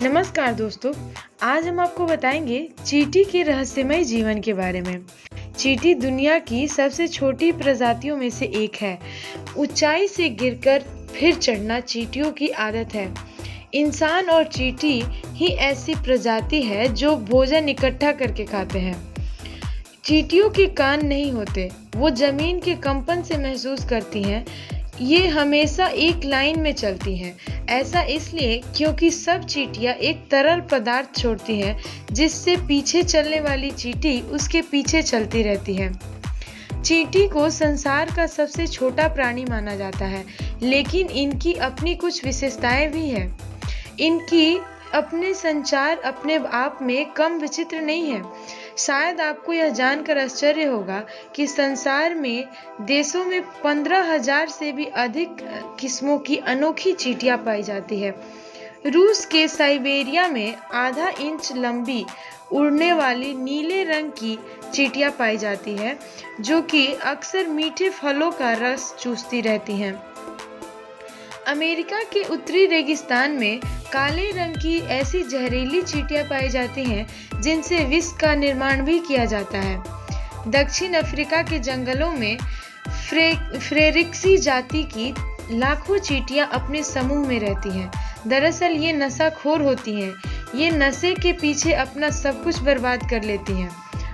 नमस्कार दोस्तों, आज हम आपको बताएंगे चींटी के रहस्यमय जीवन के बारे में। चींटी दुनिया की सबसे छोटी प्रजातियों में से एक है। ऊंचाई से गिरकर फिर चढ़ना चींटियों की आदत है। इंसान और चींटी ही ऐसी प्रजाति है जो भोजन इकट्ठा करके खाते हैं। चींटियों के कान नहीं होते, वो जमीन के कंपन से महसूस करती हैं। ये हमेशा एक लाइन में चलती हैं। ऐसा इसलिए क्योंकि सब चींटियां एक तरल पदार्थ छोड़ती हैं, जिससे पीछे चलने वाली चींटी उसके पीछे चलती रहती है। चींटी को संसार का सबसे छोटा प्राणी माना जाता है, लेकिन इनकी अपनी कुछ विशेषताएं भी हैं। इनकी अपने संचार अपने आप में कम विचित्र नहीं है। शायद आपको यह जानकर आश्चर्य होगा कि संसार में देशों में 15,000 से भी अधिक किस्मों की अनोखी चींटियां पाई जाती है। रूस के साइबेरिया में आधा इंच लंबी उड़ने वाली नीले रंग की चींटियां पाई जाती है, जो कि अक्सर मीठे फलों का रस चूसती रहती हैं। अमेरिका के उत्तरी रेगिस्तान में काले रंग की ऐसी जहरीली चींटियां पाई जाती हैं जिनसे विष का निर्माण भी किया जाता है। दक्षिण अफ्रीका के जंगलों में फ्रेरिक्सी जाति की लाखों चींटियां अपने समूह में रहती हैं। दरअसल ये नशाखोर होती हैं। ये नशे के पीछे अपना सब कुछ बर्बाद कर लेती हैं।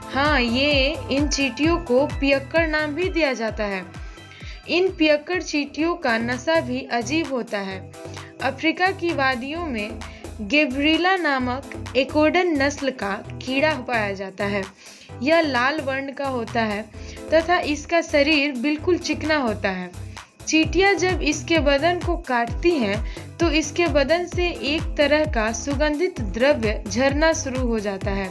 हाँ, इन चींटियों को पियक्कड़ नाम भी दिया जाता है। इन पियक्कड़ चींटियों का नशा भी अजीब होता है। अफ्रीका की वादियों में गिबरेलिना नामक एकोडन नस्ल का कीड़ा पाया जाता है। यह लाल वर्ण का होता है तथा इसका शरीर बिल्कुल चिकना होता है। चींटियां जब इसके बदन को काटती हैं तो इसके बदन से एक तरह का सुगंधित द्रव्य झरना शुरू हो जाता है।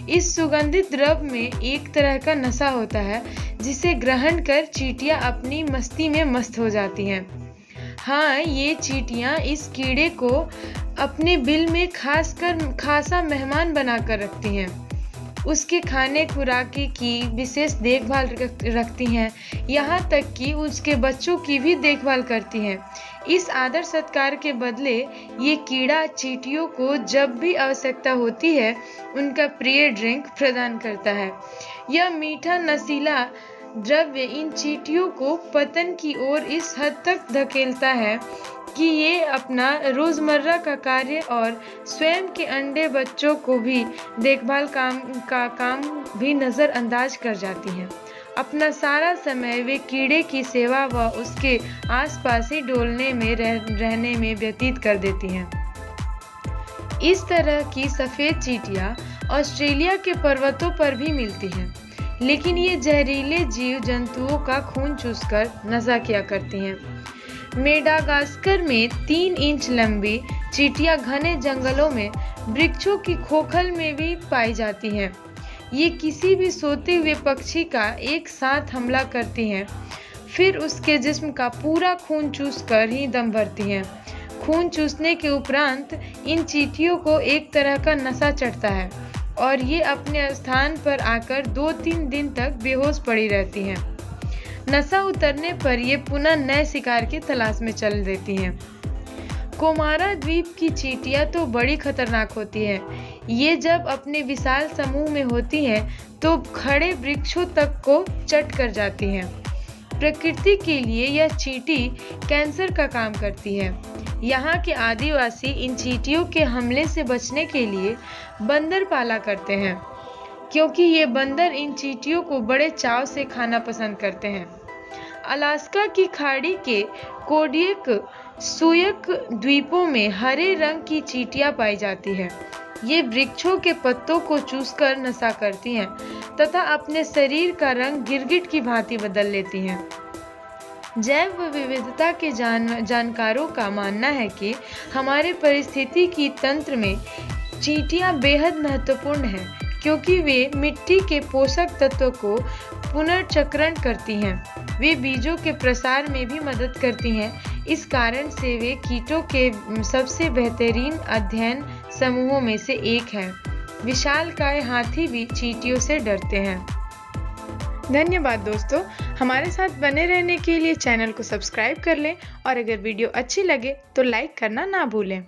इस सुगंधित द्रव्य में एक तरह का नशा होता है, जिसे ग्रहण कर चींटियां अपनी मस्ती में मस्त हो जाती हैं। हाँ, ये चींटियां इस कीड़े को अपने बिल में खासा मेहमान बनाकर रखती हैं। उसके खाने खुराकी की विशेष देखभाल रखती हैं, यहाँ तक कि उसके बच्चों की भी देखभाल करती हैं। इस आदर सत्कार के बदले ये कीड़ा चींटियों को जब भी आवश्यकता होती है उनका प्रिय ड्रिंक प्रदान करता है। यह मीठा नशीला द्रव्य इन चींटियों को पतन की ओर इस हद तक धकेलता है कि ये अपना रोजमर्रा का कार्य और स्वयं के अंडे बच्चों को भी देखभाल काम भी नजरअंदाज कर जाती हैं। अपना सारा समय वे कीड़े की सेवा व उसके आसपास ही डोलने में रहने में व्यतीत कर देती हैं। इस तरह की सफेद चींटियां ऑस्ट्रेलिया के पर्वतों पर भी मिलती हैं, लेकिन ये जहरीले जीव जंतुओं का खून चूसकर नशा किया करती हैं। मेडागास्कर में 3 इंच लंबी चींटियां घने जंगलों में वृक्षों की खोखल में भी पाई जाती हैं। ये किसी भी सोते हुए पक्षी का एक साथ हमला करती हैं, फिर उसके जिस्म का पूरा खून चूसकर ही दम भरती हैं। खून चूसने के उपरांत इन चींटियों को एक तरह का नशा चढ़ता है और ये अपने स्थान पर आकर 2-3 दिन तक बेहोश पड़ी रहती हैं। नशा उतरने पर ये पुनः नए शिकार की तलाश में चल देती हैं। कोमारा द्वीप की चींटियां तो बड़ी खतरनाक होती हैं। ये जब अपने विशाल समूह में होती हैं तो खड़े वृक्षों तक को चट कर जाती हैं। प्रकृति के लिए यह चींटी कैंसर का काम करती है। यहाँ के आदिवासी इन चींटियों के हमले से बचने के लिए बंदर पाला करते हैं, क्योंकि ये बंदर इन चींटियों को बड़े चाव से खाना पसंद करते हैं। अलास्का की खाड़ी के कोडियक सुयक द्वीपों में हरे रंग की चींटियां पाई जाती है। ये वृक्षों के पत्तों को चूसकर नशा करती हैं तथा अपने शरीर का रंग गिरगिट की भांति बदल लेती हैं। जैव विविधता के जानकारों का मानना है कि हमारे पारिस्थितिकी तंत्र में चींटियां बेहद महत्वपूर्ण हैं, क्योंकि वे मिट्टी के पोषक तत्वों को पुनर्चक्रण करती हैं। वे बीजों के प्रसार में भी मदद करती हैं। इस कारण से वे कीटों के सबसे बेहतरीन अध्ययन समूहों में से एक हैं। विशालकाय हाथी भी चींटियों से डरते हैं। धन्यवाद दोस्तों, हमारे साथ बने रहने के लिए चैनल को सब्सक्राइब कर लें और अगर वीडियो अच्छी लगे तो लाइक करना ना भूलें।